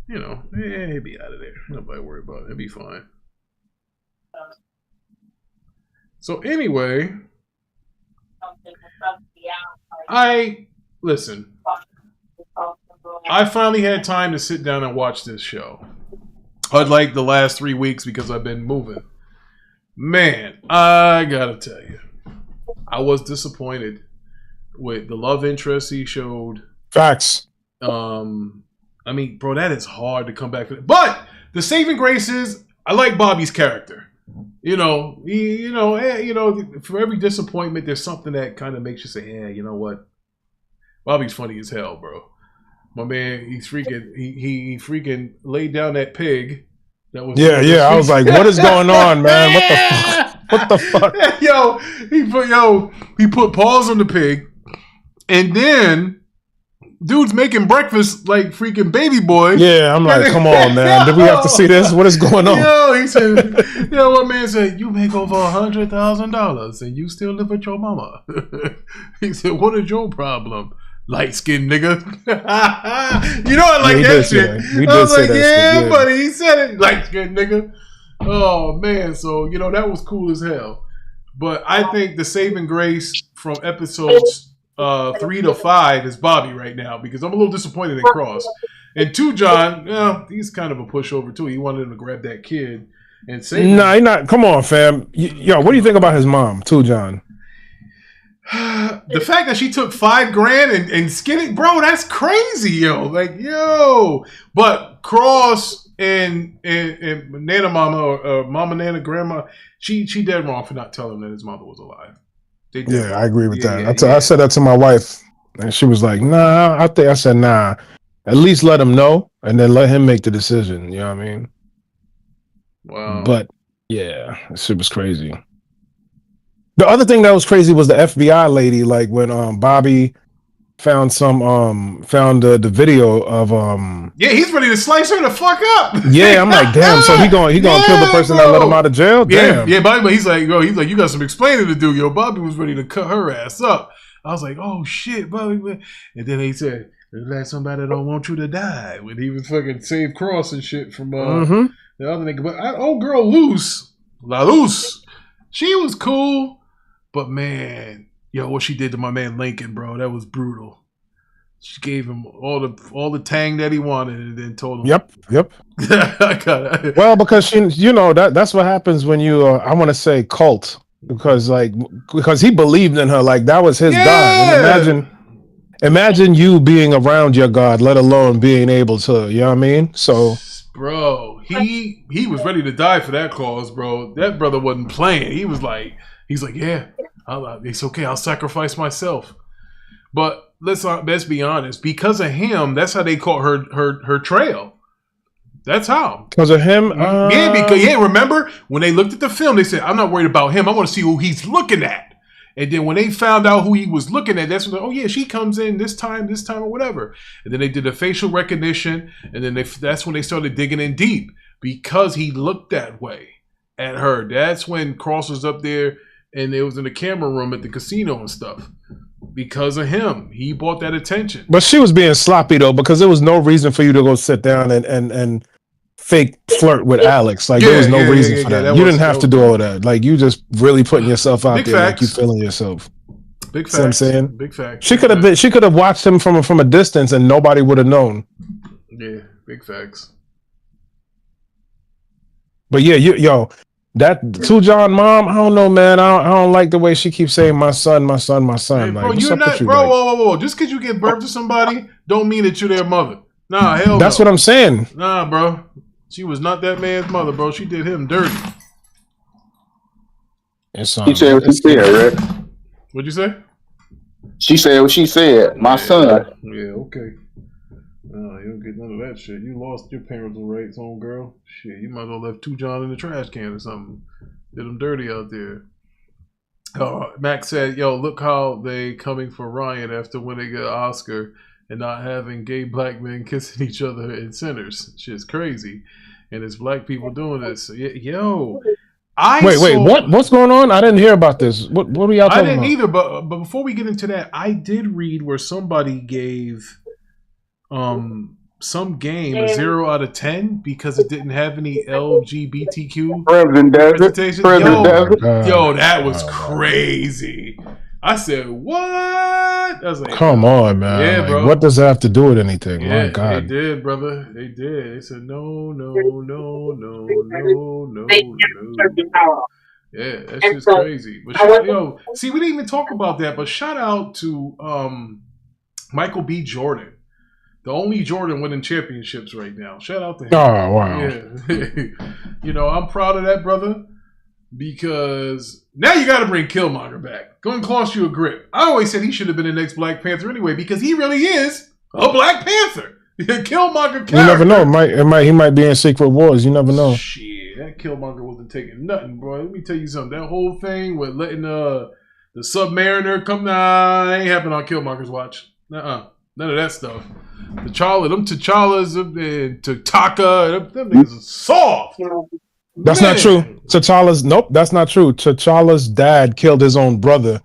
Speaker 2: You know, he'd be out of there. Nobody worry about it. It'd be fine. So anyway, listen. I finally had time to sit down and watch this show. Unlike the last 3 weeks because I've been moving. Man, I gotta tell you, I was disappointed with the love interest he showed.
Speaker 4: Facts.
Speaker 2: I mean, bro, that is hard to come back from. But the saving grace is I like Bobby's character. You know, for every disappointment, there's something that kind of makes you say, "Yeah, you know what? Bobby's funny as hell, bro." My man, he freaking laid down that pig. That was
Speaker 4: I was like, what is going on, man? What the fuck?
Speaker 2: He put paws on the pig, and then dude's making breakfast like freaking baby boy.
Speaker 4: Yeah, I'm like, come on, man. Did we have to see this? What is going on?
Speaker 2: He said, one man said, you make over $100,000 and you still live with your mama. He said, what is your problem? Light skinned nigga. You know I like that shit. I was like, yeah, buddy, he said it. Light skinned nigga. Oh man, so that was cool as hell. But I think the saving grace from episodes 3 to 5 is Bobby right now because I'm a little disappointed in Cross. And 2, John, he's kind of a pushover too. He wanted him to grab that kid and save him.
Speaker 4: Nah, he not. Come on, fam. Yo, what do you think about his mom, too, John?
Speaker 2: The fact that she took $5,000 and skinned it, bro, that's crazy, yo. Like, yo. But Cross and Nana Mama or Mama Nana Grandma, she dead wrong for not telling him that his mother was alive.
Speaker 4: Yeah, I agree with that. I said that to my wife, and she was like, "Nah." I said, "Nah." At least let him know, and then let him make the decision. You know what I mean?
Speaker 2: Wow.
Speaker 4: But yeah, this shit was crazy. The other thing that was crazy was the FBI lady. Like when Bobby found the video of
Speaker 2: Yeah, he's ready to slice her the fuck up.
Speaker 4: Yeah, I'm like, damn. So he gonna kill the person that let him out of jail? Damn.
Speaker 2: Yeah, Bobby. But he's like, you got some explaining to do. Yo, Bobby was ready to cut her ass up. I was like, oh shit, Bobby. And then he said, "Let somebody that don't want you to die." When he was fucking save Cross and shit from the other nigga. But old girl La Luz, she was cool. But man, what she did to my man Lincoln, bro, that was brutal. She gave him all the tang that he wanted, and then told him,
Speaker 4: "Yep."
Speaker 2: I got it.
Speaker 4: Well, because that's what happens when you I want to say cult because he believed in her, like that was his God. And imagine you being around your God, let alone being able to. You know what I mean? So,
Speaker 2: bro, he was ready to die for that cause, bro. That brother wasn't playing. He's like, yeah. It's okay. I'll sacrifice myself. But let's be honest. Because of him, that's how they caught her trail. That's how.
Speaker 4: Because of him?
Speaker 2: Remember when they looked at the film, they said, "I'm not worried about him. I want to see who he's looking at." And then when they found out who he was looking at, that's when she comes in this time, or whatever. And then they did a facial recognition, and then that's when they started digging in deep because he looked that way at her. That's when Cross was up there and it was in the camera room at the casino and stuff. Because of him, he brought that attention.
Speaker 4: But she was being sloppy though, because there was no reason for you to go sit down and fake flirt with Alex. Like there was no reason for that. You didn't have to do all of that. Like you just really putting yourself out there, like you feeling yourself.
Speaker 2: Big facts.
Speaker 4: See what I'm saying?
Speaker 2: Big facts.
Speaker 4: She could have watched him from a distance and nobody would have known.
Speaker 2: Yeah, big facts.
Speaker 4: But yeah, that Two John mom, I don't know, man. I don't like the way she keeps saying my son, my son, my son.
Speaker 2: Hey,
Speaker 4: like,
Speaker 2: bro, you're not, bro. Whoa. Just because you give birth to somebody, don't mean that you're their mother. Nah, hell no.
Speaker 4: That's what I'm saying.
Speaker 2: Nah, bro. She was not that man's mother, bro. She did him dirty.
Speaker 1: She said what she said, Rick.
Speaker 2: What'd you say?
Speaker 1: She said what she said. My son.
Speaker 2: Yeah, okay. You don't get none of that shit. You lost your parental rights, homegirl. Shit, you might as well left Two John in the trash can or something. Did them dirty out there. Max said, yo, look how they coming for Ryan after winning an Oscar and not having gay black men kissing each other in centers. Shit's crazy. And it's black people doing this. Yo,
Speaker 4: Wait, what's going on? I didn't hear about this. What were y'all talking about?
Speaker 2: I didn't either, but before we get into that, I did read where somebody gave some game a 0 out of 10 because it didn't have any LGBTQ representation. Yo, that was crazy. I said, what? I was like,
Speaker 4: come on, man.
Speaker 2: Yeah,
Speaker 4: like,
Speaker 2: bro.
Speaker 4: What does that have to do with anything?
Speaker 2: Yeah,
Speaker 4: my God.
Speaker 2: they did, brother. They did. They said, no. Yeah, that's just crazy. But yo, see, we didn't even talk about that, but shout out to Michael B. Jordan. The only Jordan winning championships right now. Shout out to him.
Speaker 4: Oh, wow.
Speaker 2: Yeah. I'm proud of that, brother. Because now you got to bring Killmonger back. Going to cost you a grip. I always said he should have been the next Black Panther anyway, because he really is a Black Panther. Killmonger character.
Speaker 4: You never know. He might be in Secret Wars. You never know.
Speaker 2: Shit, that Killmonger wasn't taking nothing, bro. Let me tell you something. That whole thing with letting the Submariner come, ain't happening on Killmonger's watch. None of that stuff. T'Challa's and T'Chaka, them niggas are soft.
Speaker 4: That's not true. That's not true. T'Challa's dad killed his own brother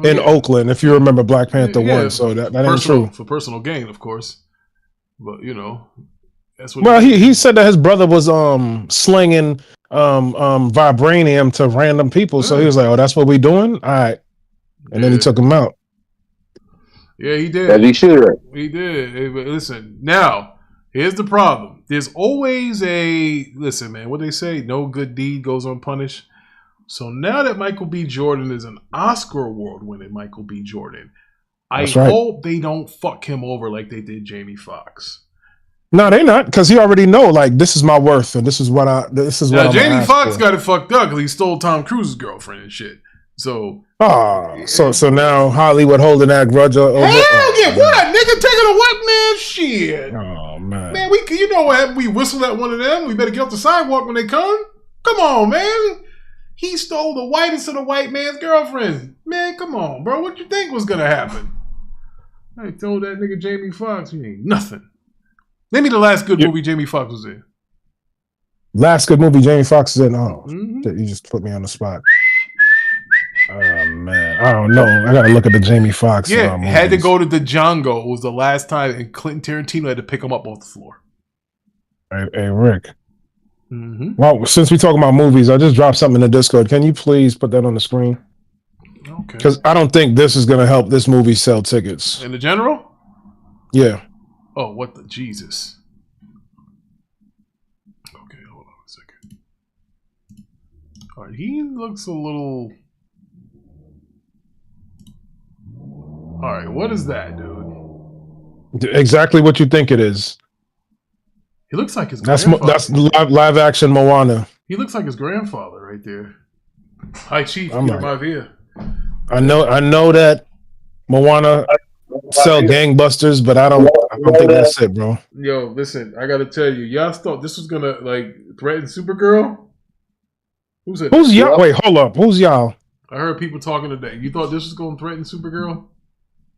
Speaker 4: in Oakland, if you remember Black Panther 1. So that ain't true.
Speaker 2: For personal gain, of course. But, that's what.
Speaker 4: Well, he said that his brother was slinging vibranium to random people. So he was like, oh, that's what we doing? All right. And then he took him out.
Speaker 2: Yeah, he did.
Speaker 1: As he should.
Speaker 2: He did. Hey, but listen, now, here's the problem. There's always listen, man, what they say, no good deed goes unpunished. So now that Michael B. Jordan is an Oscar award-winning Michael B. Jordan, I hope they don't fuck him over like they did Jamie Foxx.
Speaker 4: No, they not, because he already know, like, this is my worth and this is what I'm
Speaker 2: Jamie Foxx got it fucked up because he stole Tom Cruise's girlfriend and shit. So
Speaker 4: so now Hollywood holding that grudge over.
Speaker 2: Hell yeah, what nigga taking a white man shit?
Speaker 4: Oh man,
Speaker 2: you know what happened? We whistle at one of them. We better get off the sidewalk when they come. Come on, man. He stole the whitest of the white man's girlfriend. Man, come on, bro. What you think was gonna happen? I told that nigga Jamie Foxx, he ain't nothing. Name me the last good movie Jamie Foxx was in.
Speaker 4: Last good movie Jamie Foxx is in. Oh, you just put me on the spot. Oh man, I don't know. I gotta look at the Jamie Foxx.
Speaker 2: Yeah, had to go to the Django. It was the last time, and Quentin Tarantino had to pick him up off the floor.
Speaker 4: Hey Rick. Well, since we talking about movies, I just dropped something in the Discord. Can you please put that on the screen?
Speaker 2: Okay.
Speaker 4: Because I don't think this is gonna help this movie sell tickets.
Speaker 2: In the general?
Speaker 4: Yeah.
Speaker 2: Oh, what the Jesus? Okay, hold on a second. All right, he looks a little. All right, what is that, dude?
Speaker 4: Exactly what you think it is.
Speaker 2: He looks like his grandfather.
Speaker 4: That's live action Moana.
Speaker 2: He looks like his grandfather right there. Hi, Chief. Get him out here.
Speaker 4: I know that Moana sell gangbusters, but I don't think that's it, bro.
Speaker 2: Yo, listen, I gotta tell you, y'all thought this was gonna threaten Supergirl? Who's
Speaker 4: y'all? Wait, hold up. Who's y'all?
Speaker 2: I heard people talking today. You thought this was gonna threaten Supergirl?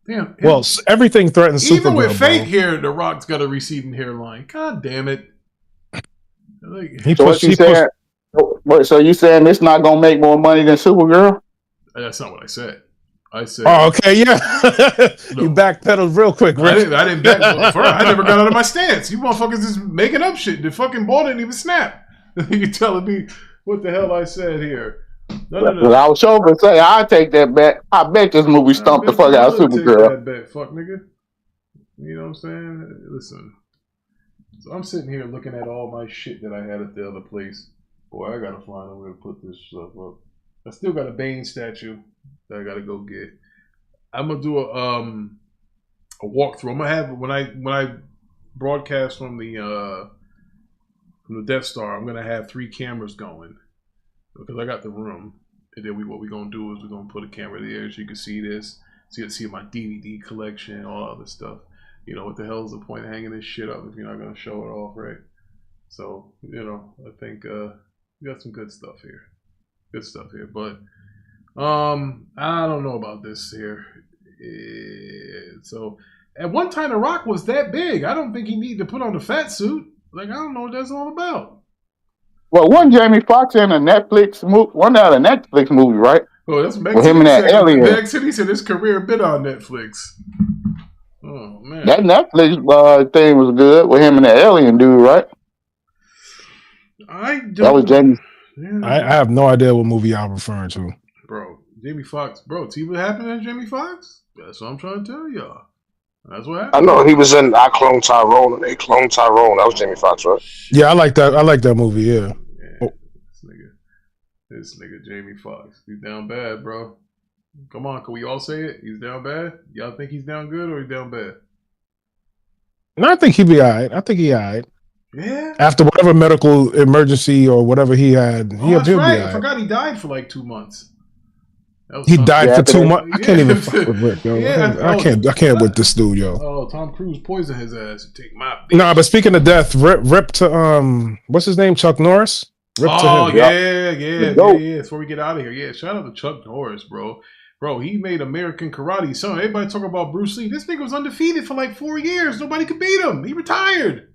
Speaker 2: Damn.
Speaker 4: Well, everything threatens Supergirl.
Speaker 2: Even with fake hair, The Rock's got a receding hairline. God damn it. Like,
Speaker 4: He
Speaker 1: So what
Speaker 4: pushed.
Speaker 1: you
Speaker 4: He pushed.
Speaker 1: saying? So you saying it's not gonna make more money than Supergirl?
Speaker 2: that's not what I said. I said,
Speaker 4: Oh, okay, yeah. You
Speaker 2: No.
Speaker 4: backpedaled real quick, Rick.
Speaker 2: I didn't back. I never got out of my stance. You motherfuckers just making up shit. The fucking ball didn't even snap. You telling me what the hell I said here? No.
Speaker 1: I was sure to say I take that bet. I bet this movie stumped the fuck out of
Speaker 2: Take
Speaker 1: Supergirl.
Speaker 2: that bet, fuck nigga. You know what I'm saying? Listen. So I'm sitting here looking at all my shit that I had at the other place. Boy, I gotta find a way to put this stuff up. I still got a Bane statue that I gotta go get. I'm gonna do a walkthrough. I'm gonna have when I broadcast from the Death Star. I'm gonna have 3 cameras going because I got the room. And then what we're gonna do is we're gonna put a camera there so you can see this. So you can see my DVD collection, all other stuff. You know, what the hell is the point of hanging this shit up if you're not gonna show it off, right? So, you know, I think we got some good stuff here. Good stuff here. But I don't know about this here. So at one time The Rock was that big. I don't think he needed to put on a fat suit. Like, I don't know what that's all about.
Speaker 1: Well, one Jamie Foxx in a Netflix movie, one out of Netflix movie, right?
Speaker 2: Oh, that's Meg
Speaker 1: With him and that
Speaker 2: said,
Speaker 1: alien.
Speaker 2: Meg City said his career been on Netflix. Oh man,
Speaker 1: That Netflix thing was good with him and the alien dude, right? That was Jamie.
Speaker 2: Yeah.
Speaker 4: I have no idea what movie I'm referring to.
Speaker 2: Bro, Jamie Foxx. Bro, see what happened to Jamie Foxx? That's what I'm trying to tell y'all. That's what happened.
Speaker 5: I know he was in I Clone Tyrone and They Clone Tyrone. That was Jamie Foxx, right?
Speaker 4: Yeah, I like that. I like that movie. Yeah.
Speaker 2: Yeah, this nigga Jamie Foxx. He's down bad, bro. Come on, can we all say it? He's down bad? Y'all think he's down good or he's down bad?
Speaker 4: No, I think he'd be all right. I think he all right.
Speaker 2: Yeah.
Speaker 4: After whatever medical emergency or whatever he had,
Speaker 2: Oh, that's
Speaker 4: he'll
Speaker 2: right.
Speaker 4: be all
Speaker 2: I
Speaker 4: right.
Speaker 2: forgot he died for like 2 months.
Speaker 4: He died for 2 months. I
Speaker 2: Yeah.
Speaker 4: can't even fuck with Rick, yo.
Speaker 2: Yeah,
Speaker 4: I can't with this dude, yo.
Speaker 2: Oh, Tom Cruise poisoned his ass. Take my bitch.
Speaker 4: Nah, but speaking of death, rip to what's his name? Chuck Norris. Rip to him.
Speaker 2: Yeah. Before we get out of here, yeah. Shout out to Chuck Norris, bro. Bro, he made American Karate. So everybody talking about Bruce Lee. This nigga was undefeated for like 4 years. Nobody could beat him. He retired.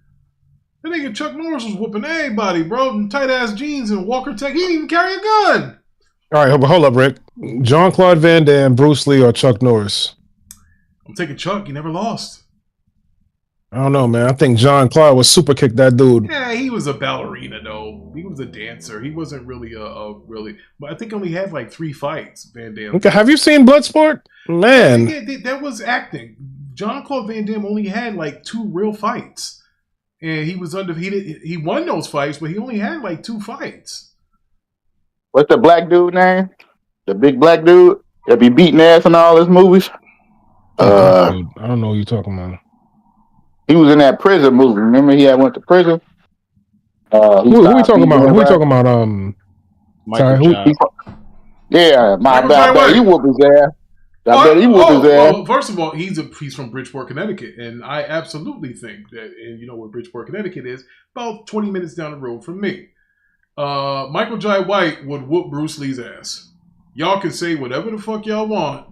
Speaker 2: That nigga Chuck Norris was whooping everybody, bro. In tight ass jeans and Walker Tech. He didn't even carry a gun.
Speaker 4: All right, hold up, Rick. Jean-Claude Van Damme, Bruce Lee, or Chuck Norris?
Speaker 2: I'm taking Chuck. He never lost.
Speaker 4: I don't know, man. I think Jean-Claude was super kick that dude.
Speaker 2: Yeah, he was a ballerina though. He was a dancer. He wasn't really but I think he only had like 3 fights, Van Damme.
Speaker 4: Okay, have you seen Bloodsport? Man.
Speaker 2: That was acting. Jean-Claude Van Damme only had like 2 real fights. And he was undefeated. He won those fights, but he only had like 2 fights.
Speaker 1: What's the black dude name? The big black dude that be beating ass in all his movies?
Speaker 4: I don't know what you're talking about.
Speaker 1: He was in that prison movie. Remember he had went to prison?
Speaker 4: Who we talking about? Who we talking about?
Speaker 3: Michael Jai.
Speaker 1: Yeah,
Speaker 2: Michael
Speaker 1: I
Speaker 2: Jai
Speaker 1: bet
Speaker 2: White.
Speaker 1: he whooped his ass. I bet he whooped his ass.
Speaker 2: Well, first of all, he's from Bridgeport, Connecticut, and I absolutely think that, and you know where Bridgeport, Connecticut is, about 20 minutes down the road from me. Michael Jai White would whoop Bruce Lee's ass. Y'all can say whatever the fuck y'all want.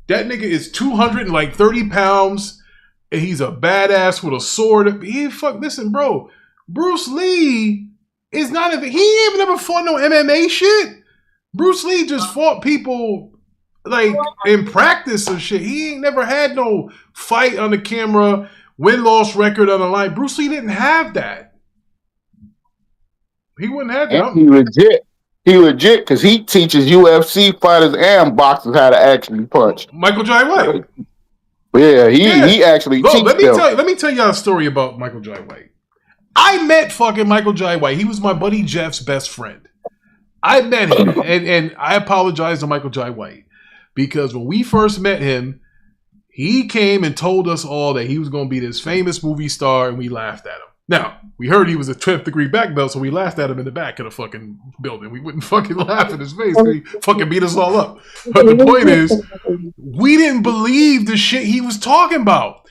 Speaker 2: That nigga is 230 pounds, and he's a badass with a sword. Listen, bro. Bruce Lee is not even. He ain't even ever fought no MMA shit. Bruce Lee just fought people like in practice and shit. He ain't never had no fight on the camera, win-loss record on the line. Bruce Lee didn't have that. He wouldn't have that.
Speaker 1: And he legit because he teaches UFC fighters and boxers how to actually punch.
Speaker 2: Michael Jai White.
Speaker 1: Yeah, he actually teaches them.
Speaker 2: Let me tell y'all a story about Michael Jai White. I met fucking Michael Jai White. He was my buddy Jeff's best friend. I met him, and I apologize to Michael Jai White because when we first met him, he came and told us all that he was going to be this famous movie star, and we laughed at him. Now, we heard he was a 12th degree black belt, so we laughed at him in the back of the fucking building. We wouldn't fucking laugh in his face. He fucking beat us all up. But the point is, we didn't believe the shit he was talking about.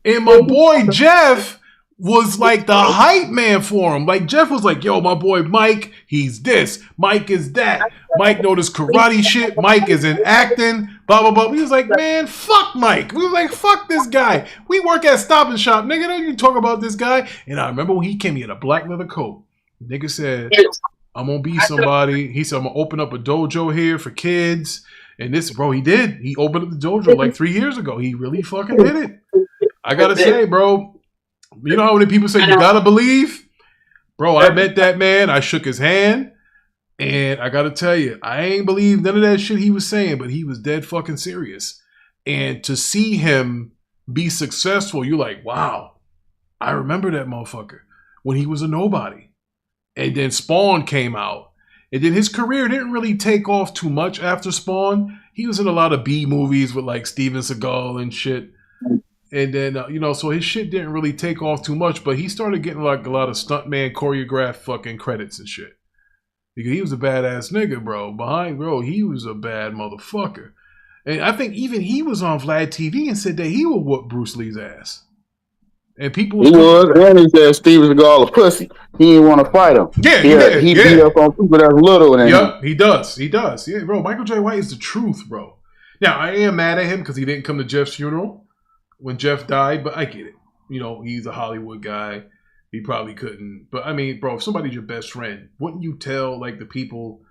Speaker 2: And my boy Jeff was like the hype man for him. Like Jeff was like, yo, my boy Mike, he's this. Mike is that. Mike know this karate shit. Mike is in acting. Blah, blah, blah. We was like, man, fuck Mike. We was like, fuck this guy. We work at Stop and Shop. Nigga, don't you talk about this guy. And I remember when he came, he had a black leather coat. Nigga said, I'm gonna be somebody. He said, I'm gonna open up a dojo here for kids. And this, bro, he did. He opened up the dojo like 3 years ago. He really fucking did it. I gotta say, bro, you know how many people say you gotta believe? Bro, I met that man. I shook his hand. And I gotta tell you, I ain't believe none of that shit he was saying, but he was dead fucking serious. And to see him be successful, you're like, wow, I remember that motherfucker when he was a nobody. And then Spawn came out. And then his career didn't really take off too much after Spawn. He was in a lot of B movies with like Steven Seagal and shit. And then, so his shit didn't really take off too much, but he started getting like a lot of stuntman choreographed fucking credits and shit. Because he was a badass nigga, bro. He was a bad motherfucker. And I think even he was on Vlad TV and said that he would whoop Bruce Lee's ass. And people
Speaker 1: and he said Steven Seagal a pussy. He didn't want to fight him. He beat up on people that's little than him.
Speaker 2: He does. Yeah, bro. Michael J. White is the truth, bro. Now, I am mad at him because he didn't come to Jeff's funeral when Jeff died, but I get it. He's a Hollywood guy. He probably couldn't. But I mean, bro, if somebody's your best friend, wouldn't you tell like the people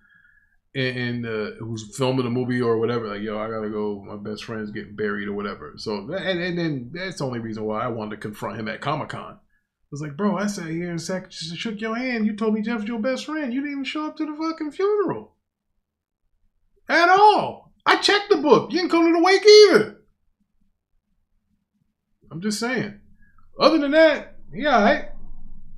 Speaker 2: in who's filming the movie or whatever, like, yo, I gotta go, my best friend's getting buried or whatever. So and then that's the only reason why I wanted to confront him at Comic-Con. I was like, bro, I sat here and shook your hand. You told me Jeff's your best friend. You didn't even show up to the fucking funeral at all. I checked the book. You didn't come to the wake either. I'm just saying. Other than that, yeah, all right.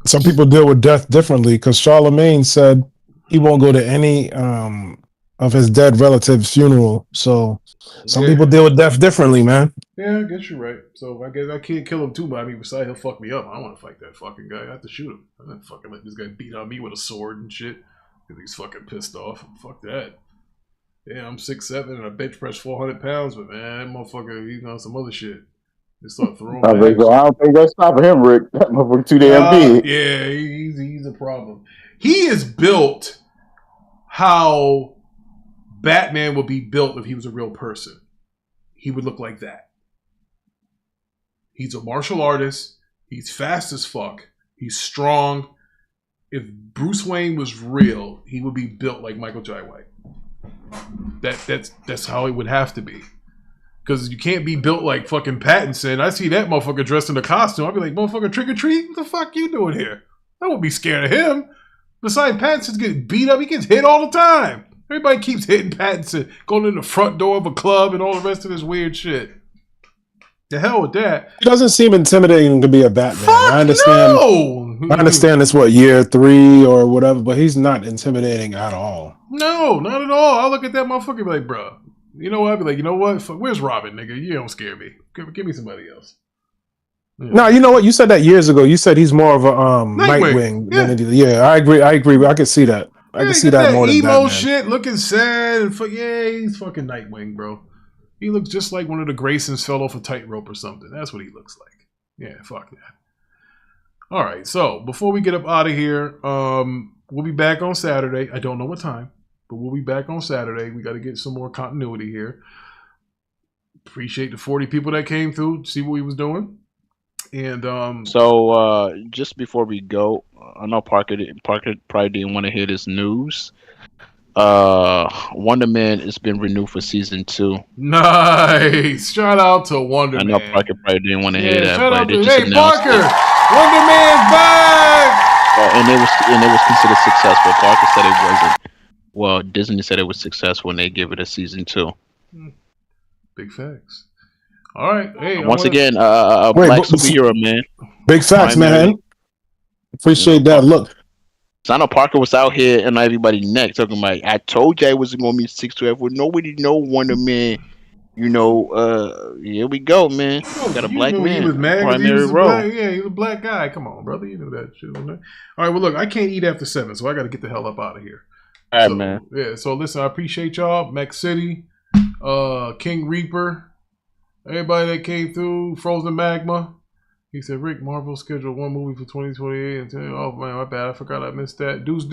Speaker 4: Some people deal with death differently because Charlemagne said he won't go to any of his dead relatives' funeral. So some people deal with death differently, man.
Speaker 2: Yeah, I guess you're right. So I guess I can't kill him too, but I mean, besides he'll fuck me up. I don't want to fight that fucking guy. I have to shoot him. I'm not fucking let this guy beat on me with a sword and shit because he's fucking pissed off. Fuck that. Yeah, I'm 6'7" and I bench press 400 pounds, but man, that motherfucker, he's on some other shit. They start throwing
Speaker 1: I don't think that's stopping him, Rick. That motherfucker too damn big.
Speaker 2: Yeah, he's a problem. He is built how Batman would be built if he was a real person. He would look like that. He's a martial artist. He's fast as fuck. He's strong. If Bruce Wayne was real, he would be built like Michael J. White. That's how it would have to be. Because you can't be built like fucking Pattinson. I see that motherfucker dressed in a costume. I'll be like, motherfucker, trick or treat? What the fuck you doing here? I won't be scared of him. Besides, Pattinson's getting beat up. He gets hit all the time. Everybody keeps hitting Pattinson, going in the front door of a club and all the rest of this weird shit. The hell with that.
Speaker 4: It doesn't seem intimidating to be a Batman.
Speaker 2: Fuck
Speaker 4: I understand.
Speaker 2: No.
Speaker 4: I understand it's year 3 or whatever, but he's not intimidating at all.
Speaker 2: No, not at all. I'll look at that motherfucker and be like, bro, you know what? I'll be like, you know what? Where's Robin, nigga? You don't scare me. Give me somebody else. Yeah.
Speaker 4: No, you know what? You said that years ago. You said he's more of a Nightwing. Yeah, I agree. I can see that. I can see that more than
Speaker 2: emo
Speaker 4: Batman.
Speaker 2: shit, looking sad. And he's fucking Nightwing, bro. He looks just like one of the Graysons fell off a tightrope or something. That's what he looks like. Yeah, fuck that. All right, so before we get up out of here, we'll be back on Saturday. I don't know what time, but we'll be back on Saturday. We got to get some more continuity here. Appreciate the 40 people that came through to see what we was doing. And
Speaker 3: so just before we go, I know Parker probably didn't want to hear this news. Wonder Man has been renewed for season 2.
Speaker 2: Nice. Shout out to Wonder Man.
Speaker 3: I know Parker probably didn't want to hear that,
Speaker 2: shout
Speaker 3: but
Speaker 2: out
Speaker 3: they
Speaker 2: to,
Speaker 3: just
Speaker 2: hey,
Speaker 3: announced
Speaker 2: Parker,
Speaker 3: it.
Speaker 2: Wonder Man's back.
Speaker 3: And it was considered successful. Parker said it wasn't. Well, Disney said it was successful, and they give it a season 2.
Speaker 2: Big facts. All right. Hey,
Speaker 3: once again, black superhero, man.
Speaker 4: Big facts, man. Appreciate that. Look.
Speaker 3: So I know Parker was out here and everybody neck talking about, I told you I wasn't going to be 6'2". Well, nobody know Wonder Man. Here we go, man. Got a black man.
Speaker 2: He was mad
Speaker 3: primary role.
Speaker 2: He's a black guy. Come on, brother. You knew that shit. All right, well, look, I can't eat after 7, so I got to get the hell up out of here.
Speaker 3: All right, man.
Speaker 2: Yeah, so listen, I appreciate y'all. Mac City, King Reaper, everybody that came through, Frozen Magma. He said, Rick, Marvel scheduled 1 movie for 2028. And oh, man, my bad. I forgot I missed that. Deuce,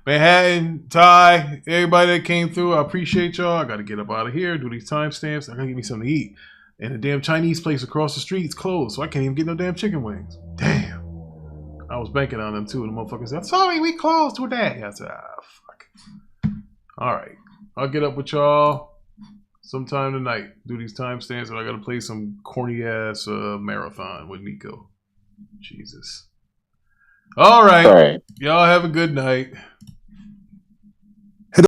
Speaker 2: Manhattan, Ty, everybody that came through. I appreciate y'all. I got to get up out of here, do these timestamps. I got to get me something to eat. And the damn Chinese place across the street is closed, so I can't even get no damn chicken wings. Damn. I was banking on them too. And the motherfuckers said, "Sorry, we closed today." I said, fuck. All right, I'll get up with y'all sometime tonight. Do these timestamps, and I gotta play some corny ass marathon with Nico. Jesus. All right.
Speaker 1: All right.
Speaker 2: Y'all have a good night.